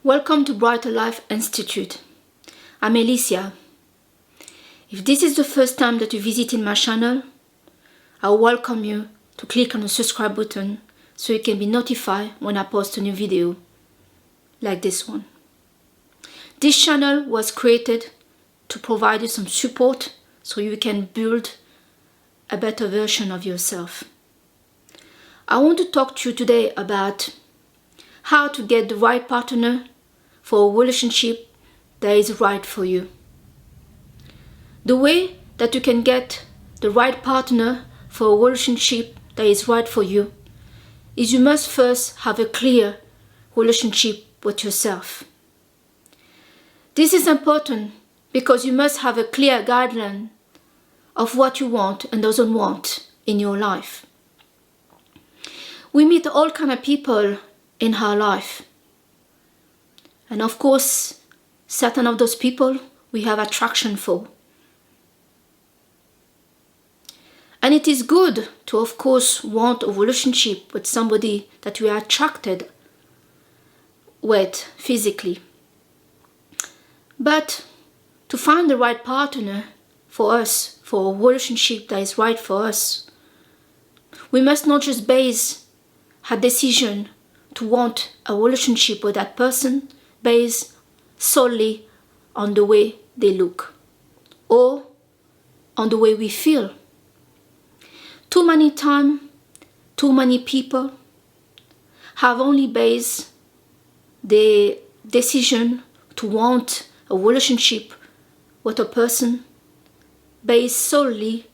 Welcome to Brighter Life Institute. I'm Alicia. If this is the first time that you visit my channel, I welcome you to click on the subscribe button so you can be notified when I post a new video like this one. This channel was created to provide you some support so you can build a better version of yourself. I want to talk to you today about how to get the right partner for a relationship that is right for you. The way that you can get the right partner for a relationship that is right for you is you must first have a clear relationship with yourself. This is important because you must have a clear guideline of what you want and doesn't want in your life. We meet all kind of people in our life. And of course, certain of those people we have attraction for. And it is good to, of course, want a relationship with somebody that we are attracted with physically. But to find the right partner for us, for a relationship that is right for us, we must not just base a decision to want a relationship with that person based solely on the way they look or on the way we feel. Too many times, too many people have only based their decision to want a relationship with a person based solely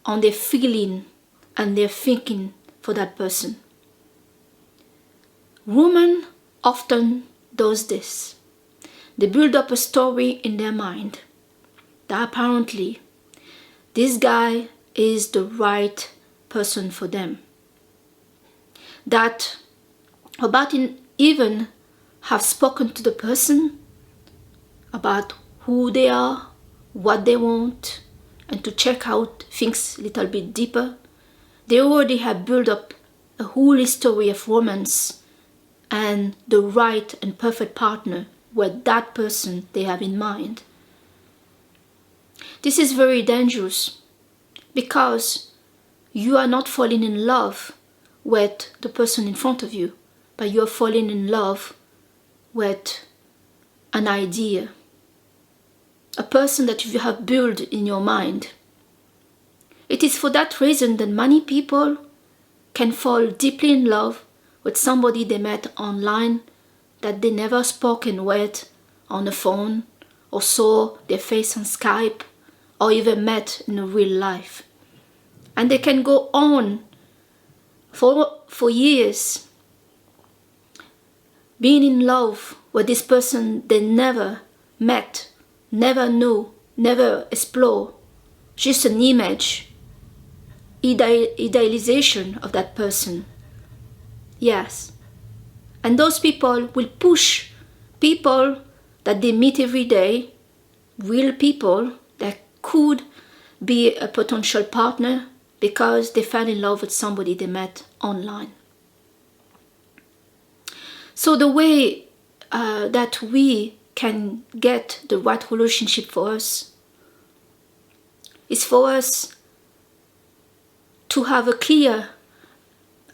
on their feeling and their thinking for that person. Women often does this. They build up a story in their mind that apparently this guy is the right person for them. That about even have spoken to the person about who they are, what they want, and to check out things a little bit deeper. They already have built up a whole story of romance and the right and perfect partner with that person they have in mind. This is very dangerous because you are not falling in love with the person in front of you, but you are falling in love with an idea, a person that you have built in your mind. It is for that reason that many people can fall deeply in love with somebody they met online that they never spoken with on the phone or saw their face on Skype or even met in real life. And they can go on for years being in love with this person they never met, never knew, never explored, just an image, idealization of that person. Yes. And those people will push people that they meet every day, real people that could be a potential partner because they fell in love with somebody they met online. So the way that we can get the right relationship for us is for us to have a clear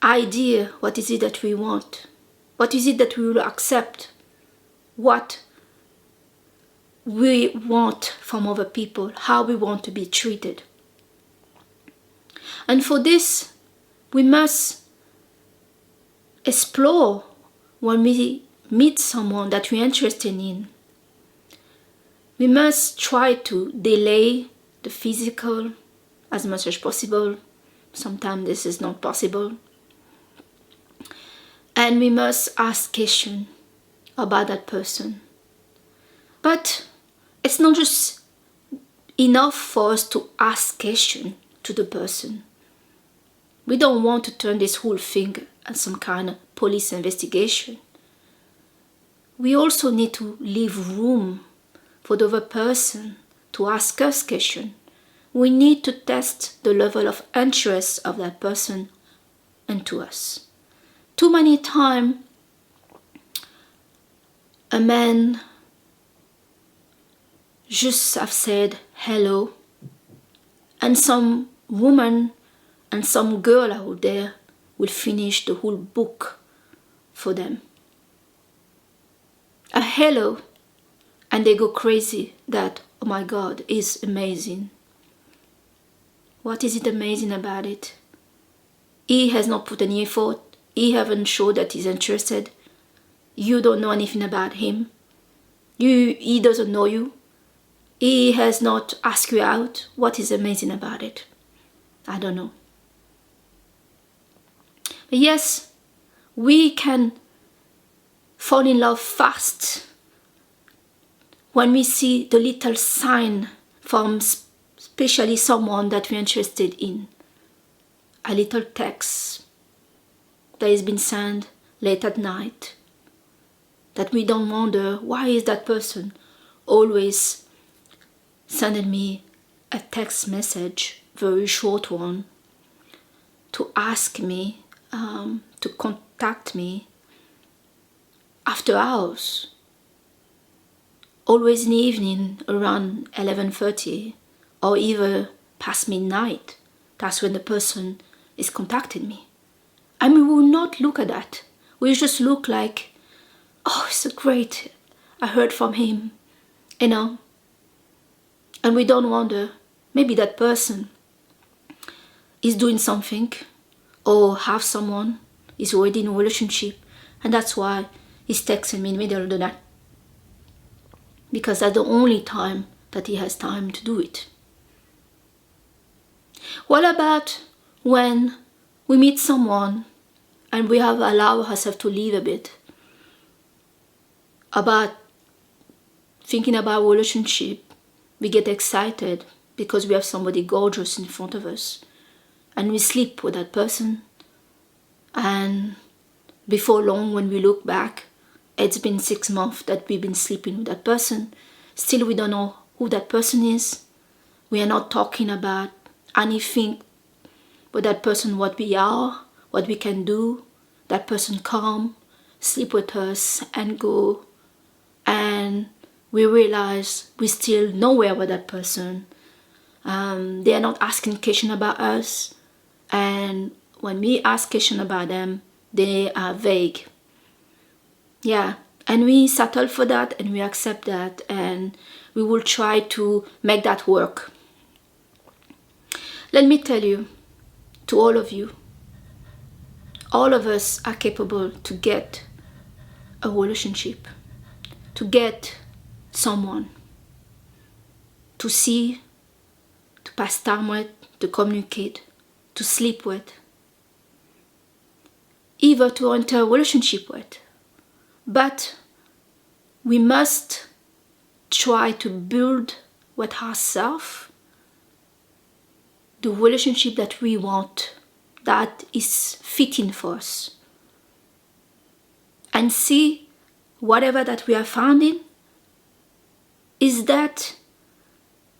idea what is it that we want, what is it that we will accept, what we want from other people, how we want to be treated. And for this, we must explore when we meet someone that we're interested in. We must try to delay the physical as much as possible. Sometimes this is not possible. And we must ask questions about that person. But it's not just enough for us to ask questions to the person. We don't want to turn this whole thing as some kind of police investigation. We also need to leave room for the other person to ask us questions. We need to test the level of interest of that person into us. Too many times, a man just have said hello, and some woman and some girl out there will finish the whole book for them. A hello, and they go crazy that, oh my God, is amazing. What is it amazing about it? He has not put any effort. He haven't showed that he's interested. You don't know anything about him. He doesn't know you. He has not asked you out. What is amazing about it? I don't know. But yes, we can fall in love fast when we see the little sign from especially someone that we're interested in. A little text that has been sent late at night, that we don't wonder, why is that person always sending me a text message, very short one, to ask me, to contact me after hours, always in the evening around 11:30 or even past midnight. That's when the person is contacting me. And we will not look at that. We just look like, oh, it's so great, I heard from him, you know. And we don't wonder, maybe that person is doing something or have someone, is already in a relationship, and that's why he's texting me in the middle of the night. Because that's the only time that he has time to do it. What about when we meet someone and we have allowed ourselves to live a bit about thinking about relationship? We get excited because we have somebody gorgeous in front of us, and we sleep with that person, and before long, when we look back, it's been 6 months that we've been sleeping with that person. Still, we don't know who that person is. We are not talking about anything but that person, what we are, what we can do. That person come, sleep with us, and go, and we realize we still nowhere with that person. They are not asking questions about us, and when we ask questions about them, they are vague. Yeah, and we settle for that, and we accept that, and we will try to make that work. Let me tell you, to all of you, all of us are capable to get a relationship, to get someone, to see, to pass time with, to communicate, to sleep with, even to enter a relationship with. But we must try to build with ourselves the relationship that we want, that is fitting for us, and see whatever that we are finding, is that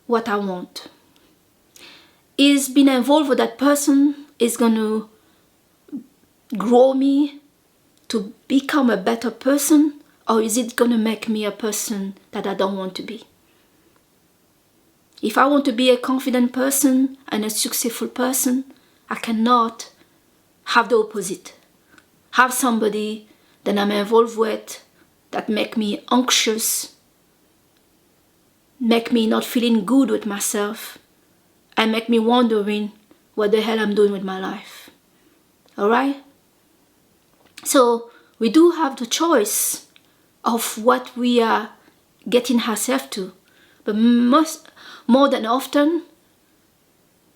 what I want? Is being involved with that person is going to grow me to become a better person, or is it going to make me a person that I don't want to be? If I want to be a confident person and a successful person, I cannot have the opposite. Have somebody that I'm involved with that make me anxious, make me not feeling good with myself, and make me wondering what the hell I'm doing with my life. Alright? So we do have the choice of what we are getting ourselves to. But more than often,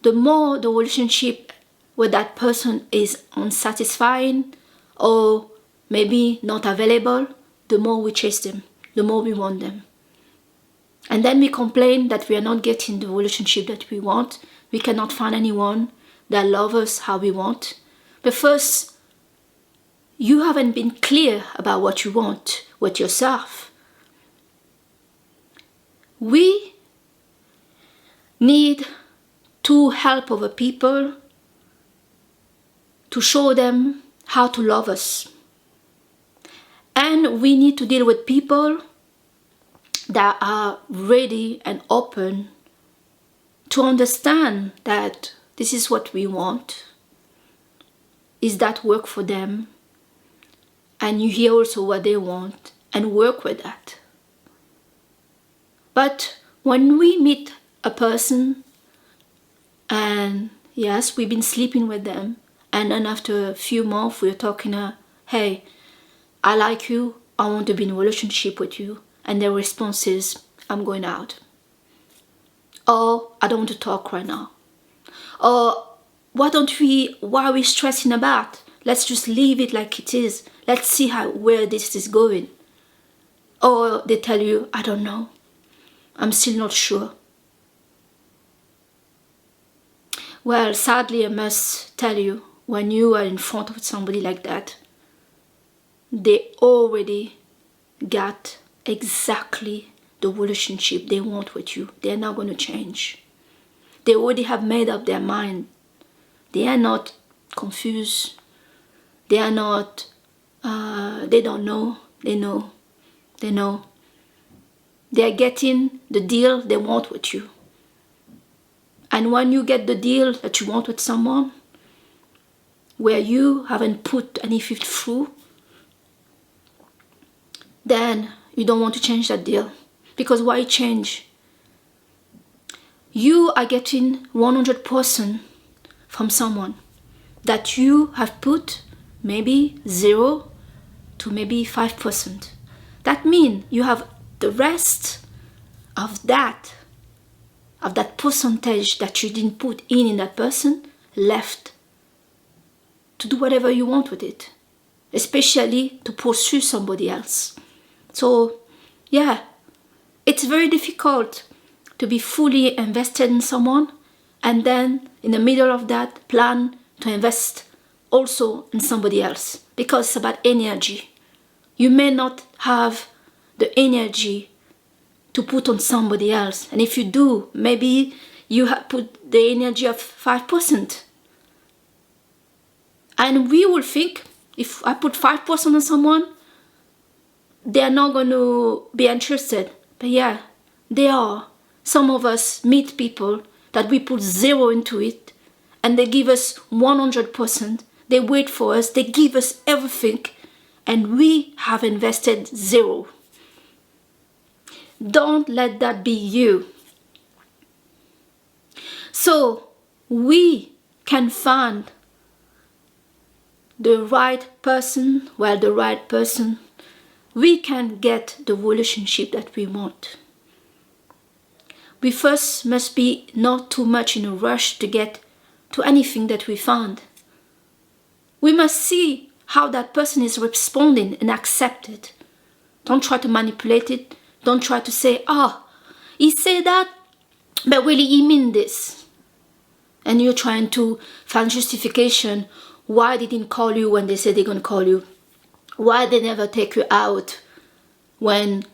the more the relationship with that person is unsatisfying or maybe not available, the more we chase them, the more we want them. And then we complain that we are not getting the relationship that we want. We cannot find anyone that loves us how we want. But first, you haven't been clear about what you want with yourself. We need to help other people to show them how to love us. And we need to deal with people that are ready and open to understand that this is what we want. Is that work for them? And you hear also what they want and work with that. But when we meet a person and yes, we've been sleeping with them, and then after a few months we're talking, hey, I like you, I want to be in a relationship with you, and their response is, I'm going out. Or, I don't want to talk right now. Or, why are we stressing about? Let's just leave it like it is. Let's see where this is going. Or they tell you, I don't know. I'm still not sure. Well, sadly, I must tell you, when you are in front of somebody like that, they already got exactly the relationship they want with you. They're not going to change. They already have made up their mind. They are not confused. They are not, they don't know. They know. They know. They are getting the deal they want with you. And when you get the deal that you want with someone, where you haven't put anything through, then you don't want to change that deal. Because why change? You are getting 100% from someone that you have put maybe 0 to maybe 5%. That means you have the rest of that percentage that you didn't put in that person left to do whatever you want with it, especially to pursue somebody else. So, yeah, it's very difficult to be fully invested in someone and then in the middle of that plan to invest also in somebody else, because it's about energy. You may not have the energy to put on somebody else, and if you do, maybe you have put the energy of 5%. And we will think, if I put 5% on someone, they are not going to be interested. But yeah, they are. Some of us meet people that we put 0 into it, and they give us 100%. They wait for us, they give us everything, and we have invested 0. Don't let that be you. So we can find the right person, we can get the relationship that we want. We first must be not too much in a rush to get to anything that we found. We must see how that person is responding and accept it. Don't try to manipulate it. Don't try to say, he said that, but really he mean this. And you're trying to find justification why they didn't call you when they said they're going to call you. Why they never take you out when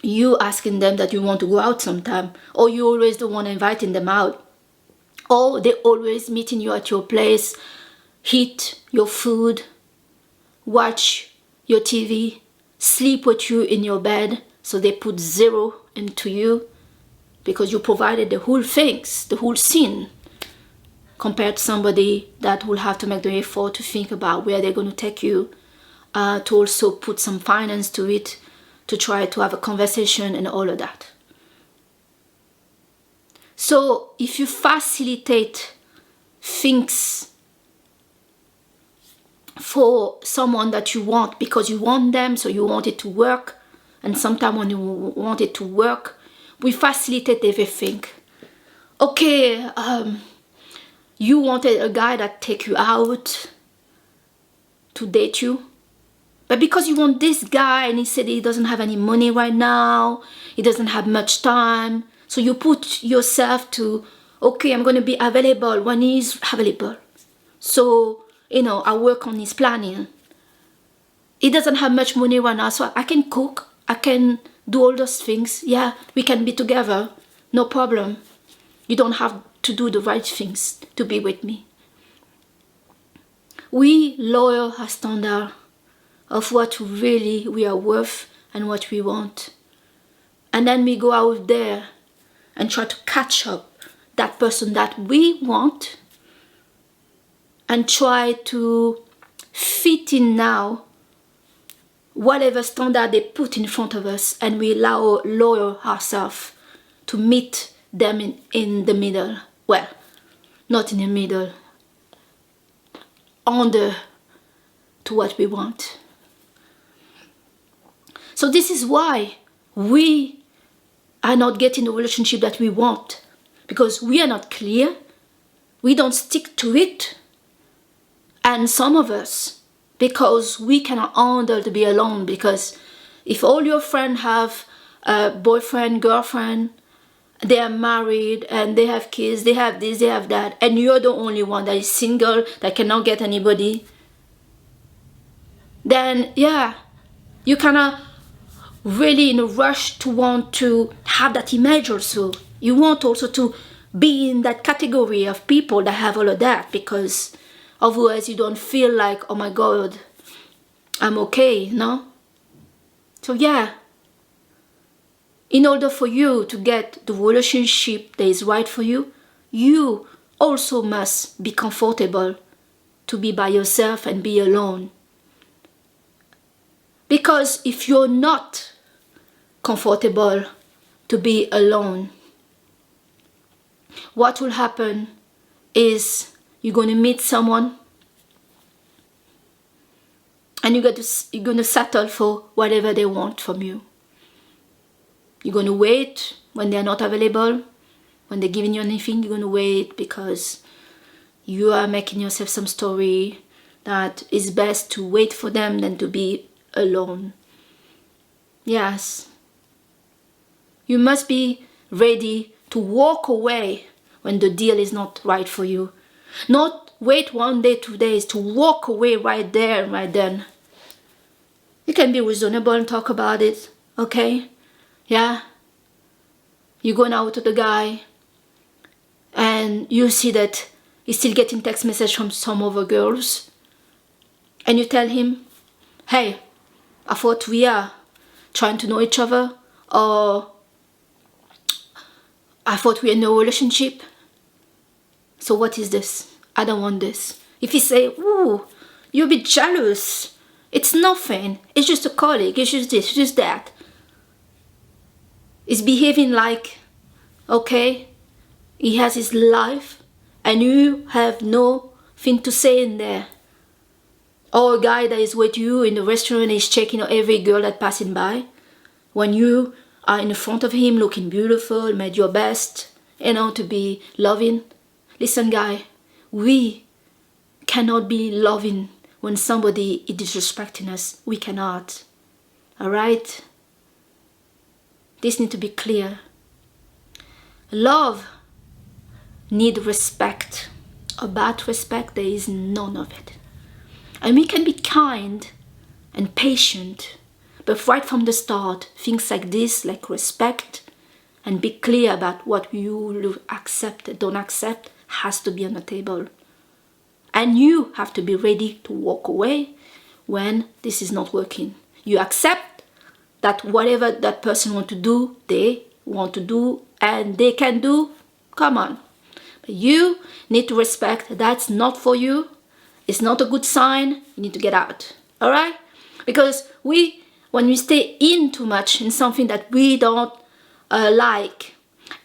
you asking them that you want to go out sometime. Or you always the one inviting them out. Or they always meeting you at your place, eat your food, watch your TV, sleep with you in your bed. So they put 0 into you because you provided the whole things, the whole scene, compared to somebody that will have to make the effort to think about where they're going to take you, to also put some finance to it, to try to have a conversation and all of that. So if you facilitate things for someone that you want because you want them, so you want it to work, and sometimes when you want it to work, we facilitate everything. Okay, you wanted a guy that take you out to date you, But because you want this guy and he said he doesn't have any money right now, he doesn't have much time, so you put yourself to, okay, I'm going to be available when he's available. So, I work on his planning. He doesn't have much money right now, so I can cook, I can do all those things. Yeah, we can be together, no problem. You don't have to do the right things to be with me. We lower our standard of what really we are worth and what we want. And then we go out there and try to catch up that person that we want and try to fit in now whatever standard they put in front of us, and we lower ourselves to meet them in the middle. Well, not in the middle, under to what we want. So this is why we are not getting the relationship that we want, because we are not clear, we don't stick to it, and some of us, because we cannot handle to be alone, because if all your friends have a boyfriend, girlfriend, they are married and they have kids, they have this, they have that, and you're the only one that is single, that cannot get anybody, then yeah, you cannot really in a rush to want to have that image also. You want also to be in that category of people that have all of that, because otherwise you don't feel like, oh my God, I'm okay, no? So yeah, in order for you to get the relationship that is right for you, you also must be comfortable to be by yourself and be alone. Because if you're not comfortable to be alone, what will happen is you're going to meet someone and you're going to settle for whatever they want from you. You're going to wait when they're not available, when they're giving you anything, you're going to wait because you are making yourself some story that it's best to wait for them than to be alone. Yes. You must be ready to walk away when the deal is not right for you. Not wait 1 day, 2 days, to walk away right there and right then. You can be reasonable and talk about it, okay? Yeah? You're going out with the guy and you see that he's still getting text messages from some other girls. And you tell him, hey, I thought we are trying to know each other, or I thought we are in a relationship. So what is this? I don't want this. If he say, ooh, you're a bit jealous. It's nothing. It's just a colleague. It's just this, it's just that. He's behaving like, okay, he has his life and you have nothing to say in there. Or a guy that is with you in the restaurant and is checking out every girl that passing by. When you are in front of him looking beautiful, made your best, to be loving. Listen, guy, we cannot be loving when somebody is disrespecting us. We cannot. Alright? This needs to be clear. Love needs respect. About respect, there is none of it. And we can be kind and patient, but right from the start, things like this, like respect, and be clear about what you accept and don't accept, has to be on the table. And you have to be ready to walk away when this is not working. You accept that whatever that person wants to do, they want to do, and they can do, come on. But you need to respect that's not for you. It's not a good sign. You need to get out. All right? Because when we stay in too much in something that we don't like,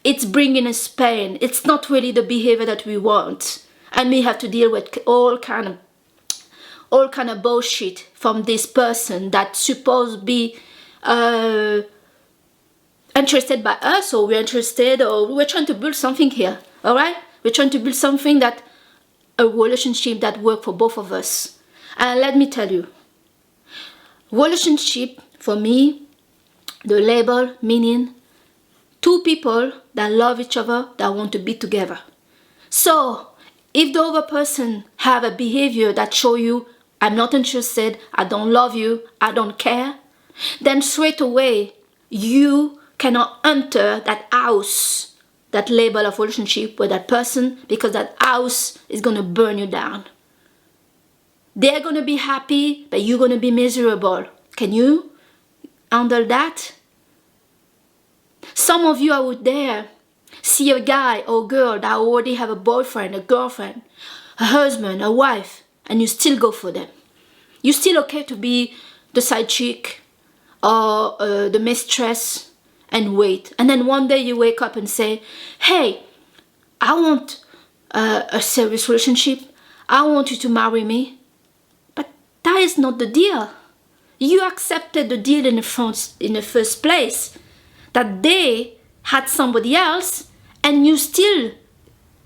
it's bringing us pain. It's not really the behavior that we want. And we have to deal with all kind of bullshit from this person that's supposed to be interested by us, or we're interested, or we're trying to build something here. All right? We're trying to build something that, a relationship that works for both of us. And let me tell you, Relationship, for me, the label meaning two people that love each other, that want to be together. So if the other person have a behavior that show you, I'm not interested, I don't love you, I don't care, then straight away you cannot enter that house, that label of relationship with that person, because that house is going to burn you down. They're going to be happy, but you're going to be miserable. Can you handle that? Some of you out there see a guy or girl that already have a boyfriend, a girlfriend, a husband, a wife, and you still go for them. You're still okay to be the side chick or the mistress and wait. And then one day you wake up and say, hey, I want a serious relationship. I want you to marry me. But that is not the deal. You accepted the deal in the first place, that they had somebody else, and you still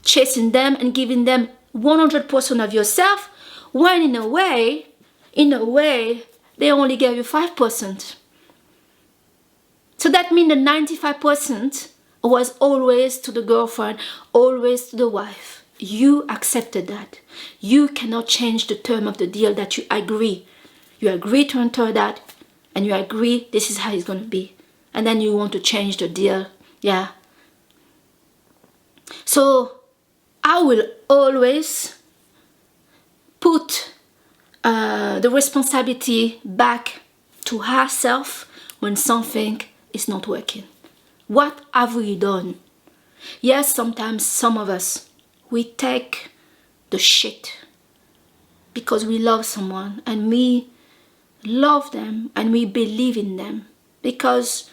chasing them and giving them 100% of yourself, when in a way, they only gave you 5%. So that means the 95% was always to the girlfriend, always to the wife. You accepted that. You cannot change the term of the deal that you agree. You agree to enter that, and you agree this is how it's going to be. And then you want to change the deal. Yeah. So I will always put the responsibility back to herself when something is not working. What have we done? Yes, sometimes some of us, we take the shit because we love someone and we love them and we believe in them, because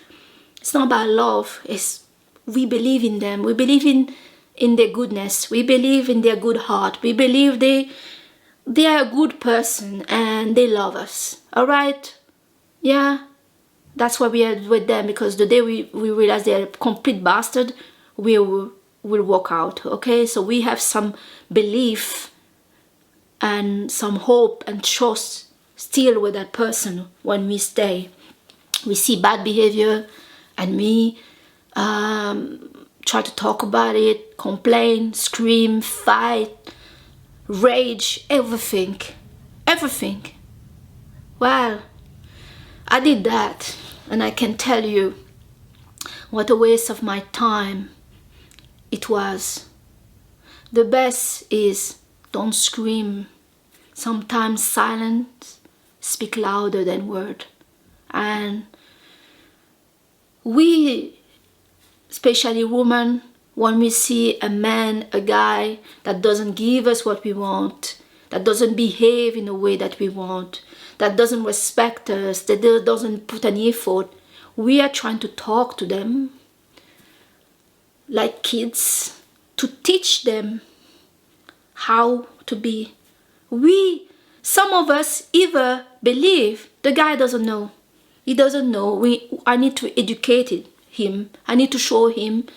it's not about love, it's we believe in them, we believe in their goodness, we believe in their good heart, we believe they are a good person and they love us. All right? Yeah, that's why we are with them, because the day we realize they're a complete bastard, we will walk out. Okay? So we have some belief and some hope and trust still with that person when we stay. We see bad behavior and we try to talk about it, complain, scream, fight, rage, everything. Well, I did that, and I can tell you what a waste of my time it was. The best is don't scream. Sometimes silence speak louder than word. And we, especially women, when we see a man, a guy that doesn't give us what we want, that doesn't behave in a way that we want, that doesn't respect us, that doesn't put any effort, we are trying to talk to them like kids, to teach them how to be. Some of us either believe the guy doesn't know. He doesn't know. I need to educate him. I need to show him,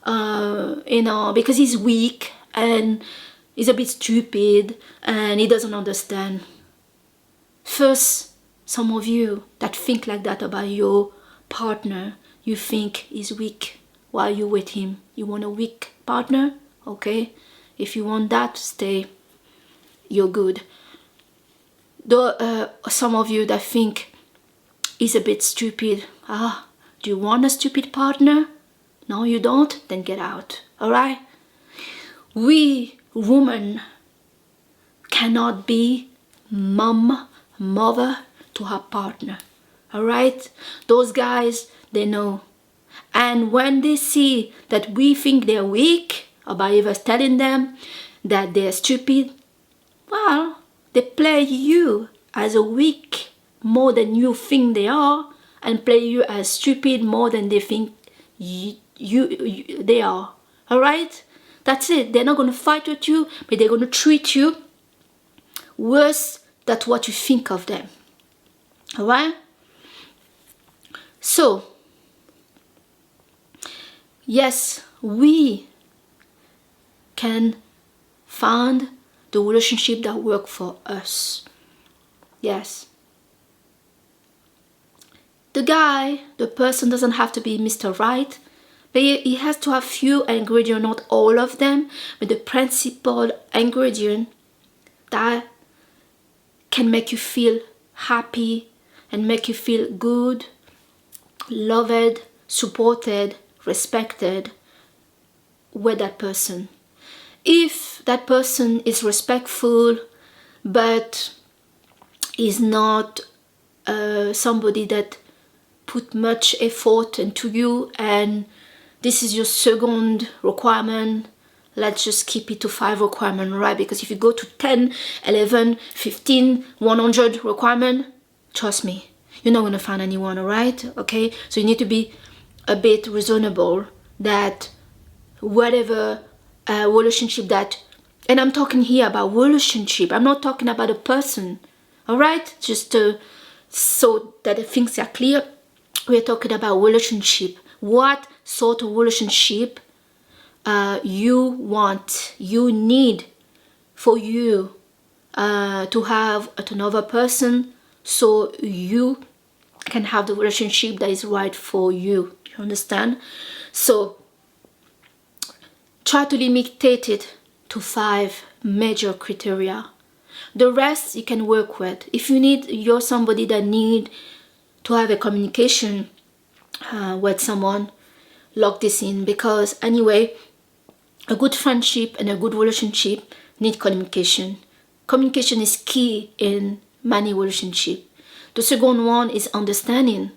because he's weak and he's a bit stupid and he doesn't understand. First, some of you that think like that about your partner, you think he's weak while you're with him. You want a weak partner? Okay. If you want that, stay. You're good. Some of you that think he's a bit stupid. Do you want a stupid partner? No, you don't? Then get out. Alright? We women cannot be mother to her partner. Alright? Those guys, they know. And when they see that we think they're weak, or by even telling them that they're stupid, well, they play you as a weak more than you think they are, and play you as stupid more than they think they are. Alright? That's it. They're not going to fight with you, but they're going to treat you worse than what you think of them. Alright? So, yes, we can find the relationship that work for us. Yes. the person doesn't have to be Mr. Right, but he has to have few ingredients, not all of them, but the principal ingredient that can make you feel happy and make you feel good, loved, supported, respected with that person. If that person is respectful but is not somebody that put much effort into you, and this is your second requirement, let's just keep it to 5 requirements, right? Because if you go to 10, 11, 15, 100 requirement, trust me, you're not going to find anyone, all right? Okay, so you need to be a bit reasonable that whatever relationship that, and I'm talking here about relationship, I'm not talking about a person, all right? Just so that the things are clear, we're talking about relationship. What sort of relationship you want, you need for you to have another person, so you can have the relationship that is right for you. You understand? So try to limit it to 5 major criteria. The rest you can work with. If you're somebody that need to have a communication with someone, lock this in, because anyway, a good friendship and a good relationship need communication. Communication is key in many relationships. The second one is understanding.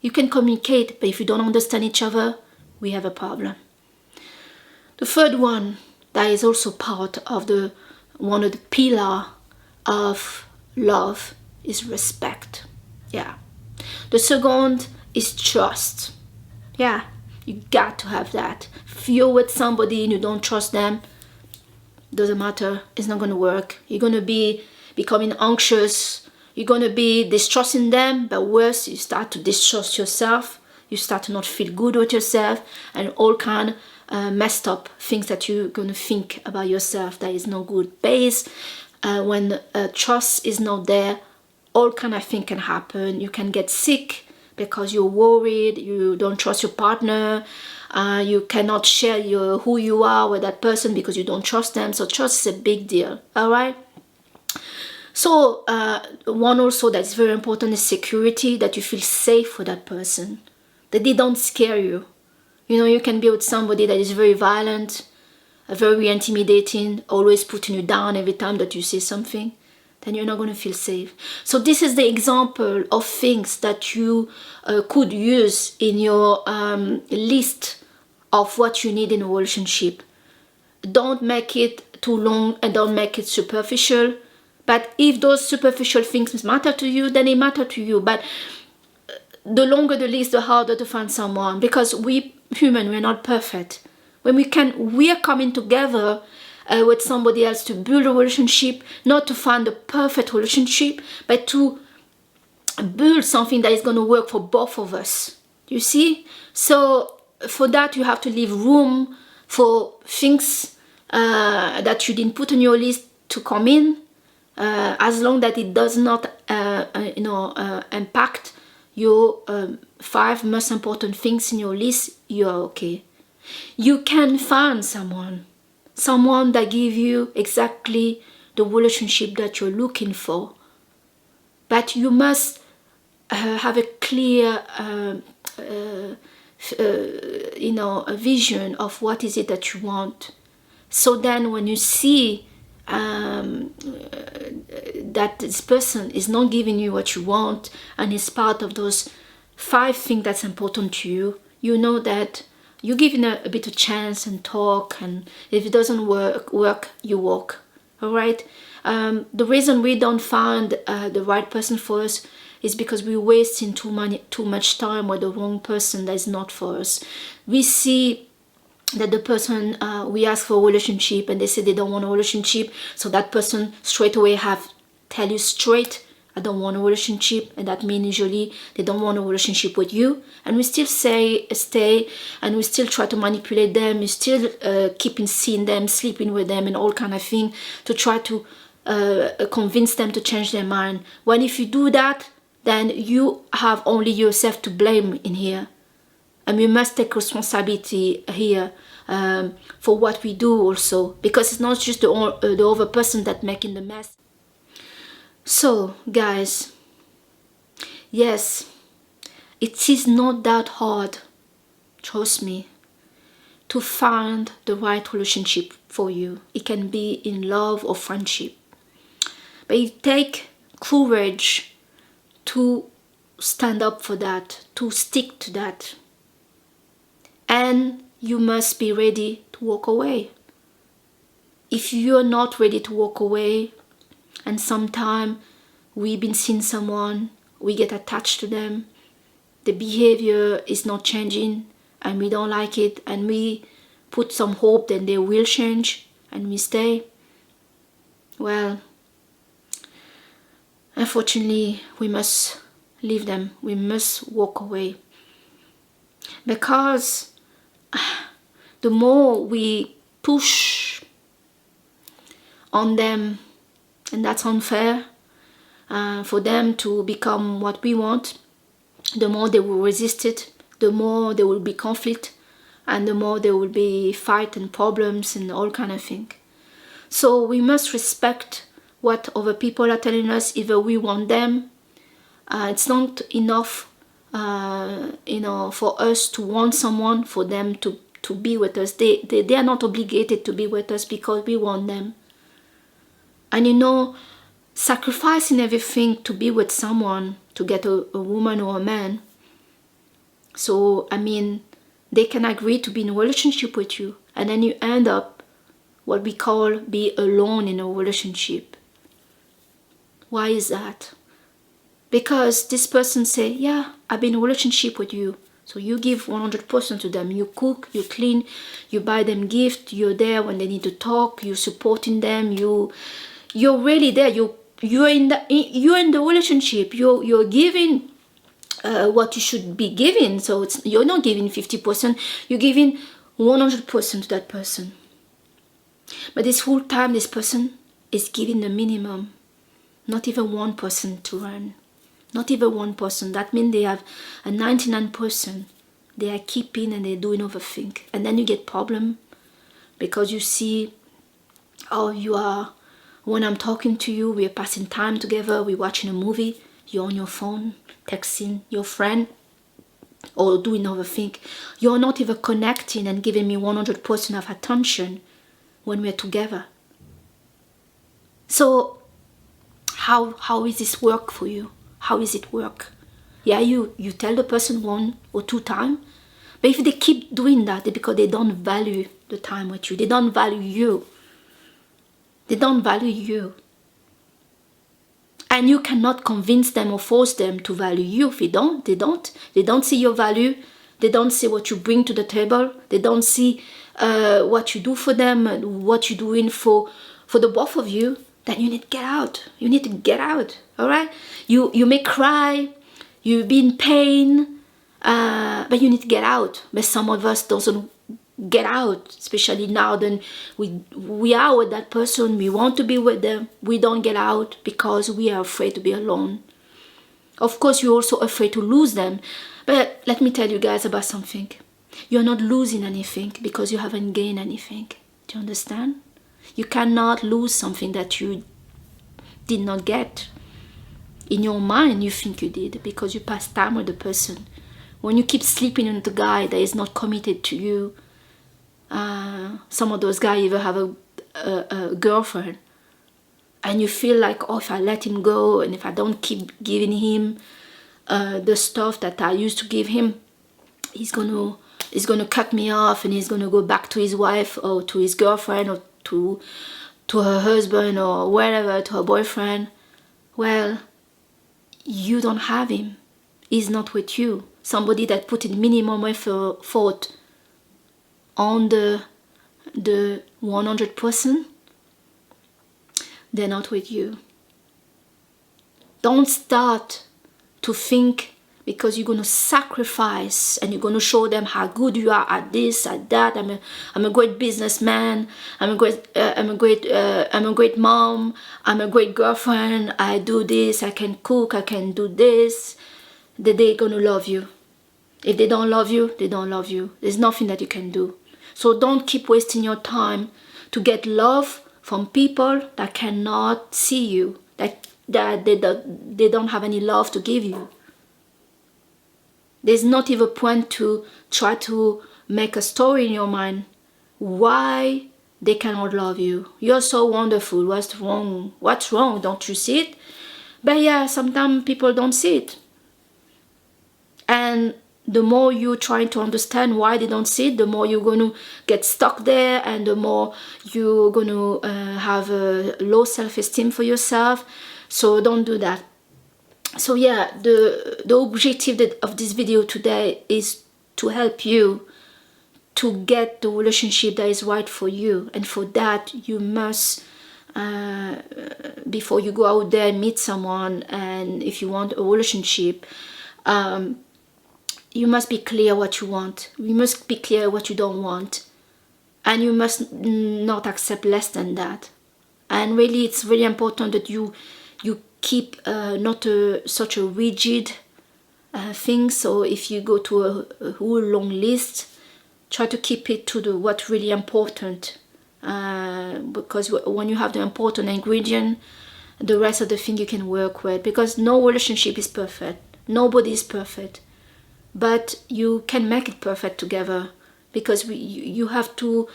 You can communicate, but if you don't understand each other, we have a problem. The third one, that is also part of one of the pillars of love, is respect. Yeah. The second is trust. Yeah, you got to have that. If you're with somebody and you don't trust them, doesn't matter, it's not going to work. You're going to be becoming anxious, you're going to be distrusting them, but worse, you start to distrust yourself, you start to not feel good with yourself, and all kind of messed up things that you're going to think about yourself that is no good base. When trust is not there, all kind of things can happen. You can get sick because you're worried, you don't trust your partner, you cannot share who you are with that person because you don't trust them. So trust is a big deal, all right? So one also that's very important is security, that you feel safe with that person, that they don't scare you. You know, you can be with somebody that is very violent, very intimidating, always putting you down every time that you say something, then you're not going to feel safe. So this is the example of things that you could use in your list of what you need in a relationship. Don't make it too long and don't make it superficial. But if those superficial things matter to you, then they matter to you. But the longer the list, the harder to find someone, because we human, we're not perfect. When we are coming together with somebody else to build a relationship, not to find the perfect relationship, but to build something that is going to work for both of us. You see? So for that, you have to leave room for things that you didn't put on your list to come in, as long that it does not impact your 5 most important things in your list, you're okay. You can find someone that give you exactly the relationship that you're looking for, but you must have a clear a vision of what is it that you want. So then when you see that this person is not giving you what you want and is part of those 5 things that's important to you, you know that you're giving a bit of chance and talk, and if it doesn't work, you walk. All right? The reason we don't find the right person for us is because we're wasting too much time with the wrong person that is not for us. We see that the person we ask for a relationship and they say they don't want a relationship, so that person straight away tell you straight, I don't want a relationship, and that means usually they don't want a relationship with you, and we still say stay, and we still try to manipulate them, we still keeping seeing them, sleeping with them, and all kind of thing to try to convince them to change their mind. When if you do that, then you have only yourself to blame in here. And we must take responsibility here for what we do also, because it's not just the other person that making the mess. So guys, yes, it is not that hard, trust me, to find the right relationship for you. It can be in love or friendship, but it takes courage to stand up for that, to stick to that. And you must be ready to walk away. If you're not ready to walk away, and sometimes we've been seeing someone, we get attached to them, the behavior is not changing, and we don't like it, and we put some hope that they will change, and we stay, well, unfortunately, we must leave them. We must walk away. Because the more we push on them, and that's unfair, for them to become what we want, the more they will resist it, the more there will be conflict, and the more there will be fight and problems and all kind of thing. So we must respect what other people are telling us, either we want them. It's not enough for us to want someone, for them to be with us. They are not obligated to be with us because we want them. And sacrificing everything to be with someone, to get a woman or a man. So, they can agree to be in a relationship with you, and then you end up what we call be alone in a relationship. Why is that? Because this person say, yeah, I've been in a relationship with you. So you give 100% to them. You cook, you clean, you buy them gifts, you're there when they need to talk, you're supporting them, you're really there. You're in the relationship. You're giving what you should be giving. So you're not giving 50%, you're giving 100% to that person. But this whole time, this person is giving the minimum. Not even 1% to run. Not even 1%. That means they have a 99%. They are keeping and they're doing other things. And then you get problem because you see how you are. When I'm talking to you, we're passing time together, we're watching a movie, you're on your phone, texting your friend, or doing other things. You're not even connecting and giving me 100% of attention when we're together. So how is this work for you? How is it work? Yeah, you tell the person 1 or 2 times, but if they keep doing that, it's because they don't value the time with you. They don't value you. They don't value you. And you cannot convince them or force them to value you. If they don't. They don't see your value. They don't see what you bring to the table. They don't see what you do for them, what you're doing for the both of you. Then you need to get out. You need to get out. All right? You may cry. You be in pain. But you need to get out. But some of us doesn't get out, especially now. Then we are with that person. We want to be with them. We don't get out because we are afraid to be alone. Of course, you're also afraid to lose them. But let me tell you guys about something. You're not losing anything because you haven't gained anything. Do you understand? You cannot lose something that you did not get. In your mind, you think you did because you passed time with the person. When you keep sleeping with the guy that is not committed to you, some of those guys even have a girlfriend, and you feel like, oh, if I let him go and if I don't keep giving him the stuff that I used to give him, he's gonna cut me off and he's gonna go back to his wife or to his girlfriend or to her husband or wherever, to her boyfriend. Well, you don't have him. He's not with you. Somebody that put in minimum effort on the 100%, they're not with you. Don't start to think because you're going to sacrifice and you're going to show them how good you are at this, at that. I'm a great businessman. I'm a great mom. I'm a great girlfriend. I do this. I can cook. I can do this. They're going to love you. If they don't love you, they don't love you. There's nothing that you can do. So don't keep wasting your time to get love from people that cannot see you, that they don't have any love to give you. There's not even a point to try to make a story in your mind why they cannot love you. You're so wonderful. What's wrong? What's wrong? Don't you see it? But yeah, sometimes people don't see it. And the more you try to understand why they don't see it, the more you're going to get stuck there, and the more you're going to have a low self-esteem for yourself. So don't do that. So yeah, the objective of this video today is to help you to get the relationship that is right for you. And for that, you must, before you go out there and meet someone, and if you want a relationship, you must be clear what you want. You must be clear what you don't want. And you must not accept less than that. And really, it's really important that you keep not such a rigid thing. So if you go to a whole long list, try to keep it to what's really important. Because when you have the important ingredient, the rest of the thing you can work with. Because no relationship is perfect. Nobody is perfect. But you can make it perfect together, because you have to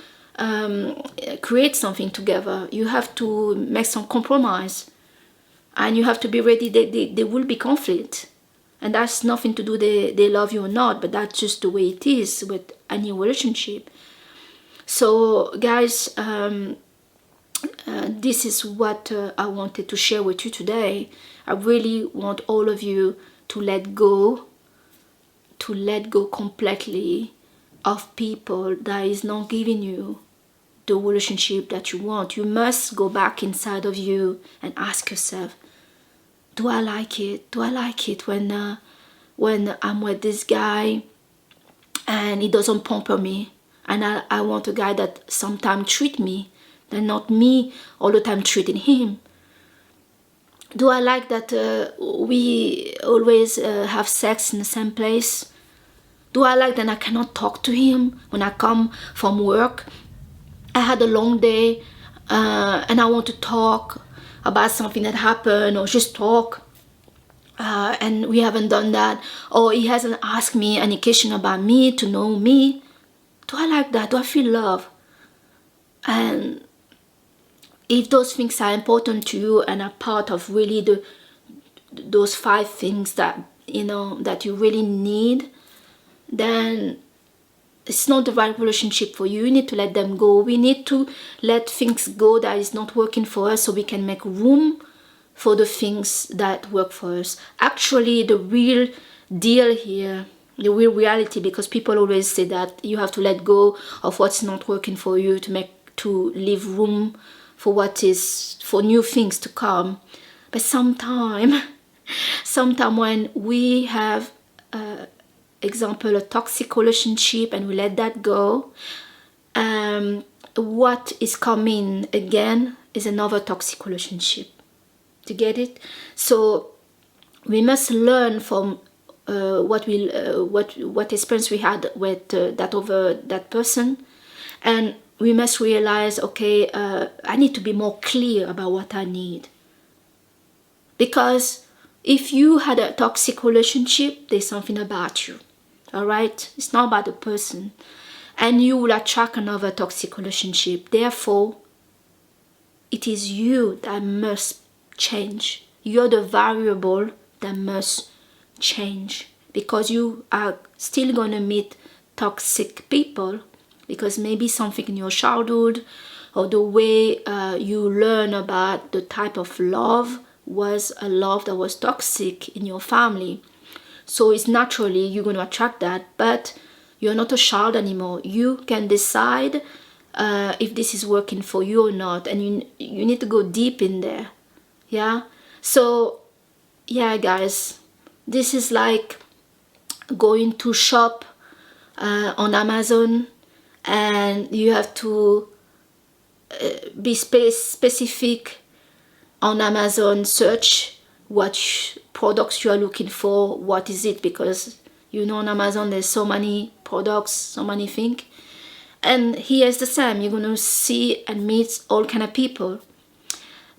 create something together. You have to make some compromise, and you have to be ready that there will be conflict, and that's nothing to do they love you or not, but that's just the way it is with any relationship. So guys, this is what I wanted to share with you today. I really want all of you to let go completely of people that is not giving you the relationship that you want. You must go back inside of you and ask yourself, do I like it? Do I like it when I'm with this guy and he doesn't pamper me, and I want a guy that sometimes treat me, and not me all the time treating him? Do I like that we always have sex in the same place? Do I like that I cannot talk to him when I come from work? I had a long day and I want to talk about something that happened, or just talk, and we haven't done that, or he hasn't asked me any question about me, to know me. Do I like that? Do I feel love? And if those things are important to you and are part of really those 5 things that that you really need, then it's not the right relationship for you. You need to let them go. We need to let things go that is not working for us, so we can make room for the things that work for us. Actually, the real deal here, the real reality, because people always say that you have to let go of what's not working for you to leave room for for new things to come. But sometime when we have example, a toxic relationship, and we let that go, what is coming again is another toxic relationship. Do you get it? So we must learn from what experience we had with that person, and we must realize, okay, I need to be more clear about what I need. Because if you had a toxic relationship, there's something about you. All right? It's not about the person. And you will attract another toxic relationship. Therefore, it is you that must change. You're the variable that must change. Because you are still going to meet toxic people. Because maybe something in your childhood, or the way you learn about the type of love, was a love that was toxic in your family. So it's naturally you're going to attract that, but you're not a child anymore. You can decide if this is working for you or not, and you need to go deep in there. Yeah. So yeah, guys, this is like going to shop on Amazon, and you have to be specific on Amazon, search what products you are looking for, what is it, because you know on Amazon there's so many products, so many things. And here is the same, you're going to see and meet all kind of people.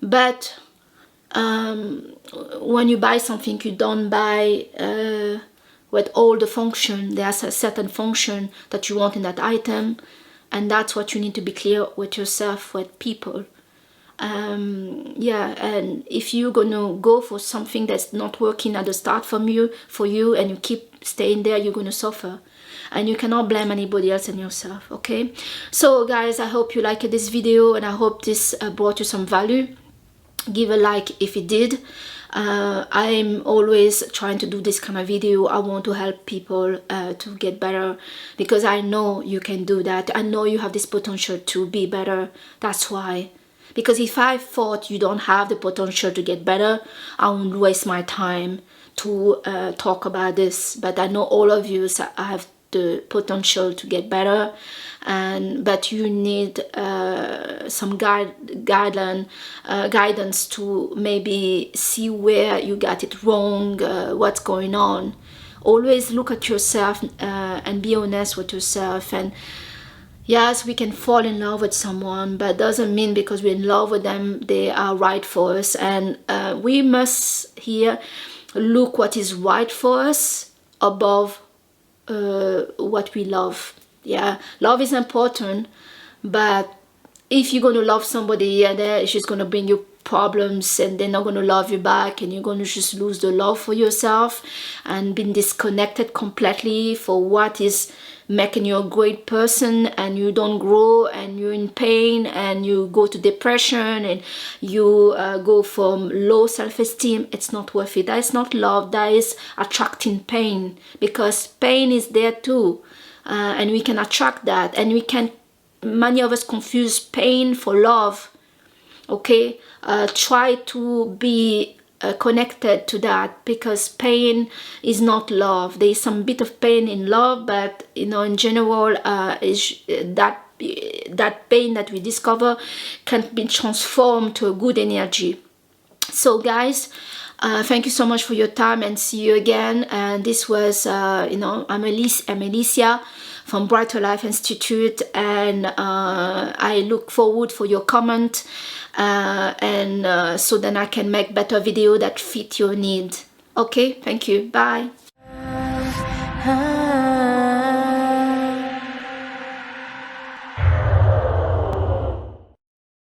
But when you buy something, you don't buy with all the function. There's a certain function that you want in that item, and that's what you need to be clear with yourself, with people. Yeah, and if you're gonna go for something that's not working at the start for you, and you keep staying there, you're gonna suffer, and you cannot blame anybody else than yourself. Okay, so guys, I hope you liked this video, and I hope this brought you some value. Give a like if it did. I'm always trying to do this kind of video. I want to help people to get better, because I know you can do that. I know you have this potential to be better. That's why. Because if I thought you don't have the potential to get better, I wouldn't waste my time to talk about this. But I know all of you have the potential to get better, but you need some guidance to maybe see where you got it wrong, what's going on. Always look at yourself and be honest with yourself. And yes, we can fall in love with someone, but doesn't mean because we're in love with them they are right for us. And we must here look what is right for us above what we love. Yeah, love is important, but if you're going to love somebody and it's just going to bring you problems, and they're not going to love you back, and you're going to just lose the love for yourself and being disconnected completely for what is making you a great person, and you don't grow, and you're in pain, and you go to depression, and you go from low self-esteem. It's not worth it. That is not love. That is attracting pain, because pain is there too, and we can attract that, and we can, many of us confuse pain for love. Okay, try to be connected to that, because pain is not love. There is some bit of pain in love, but you know, in general, is that pain that we discover can be transformed to a good energy. So guys, thank you so much for your time, and see you again. And this was you know, I'm Alicia from Brighter Life Institute, and I look forward for your comment, and so then I can make better video that fit your need. Okay, thank you, bye.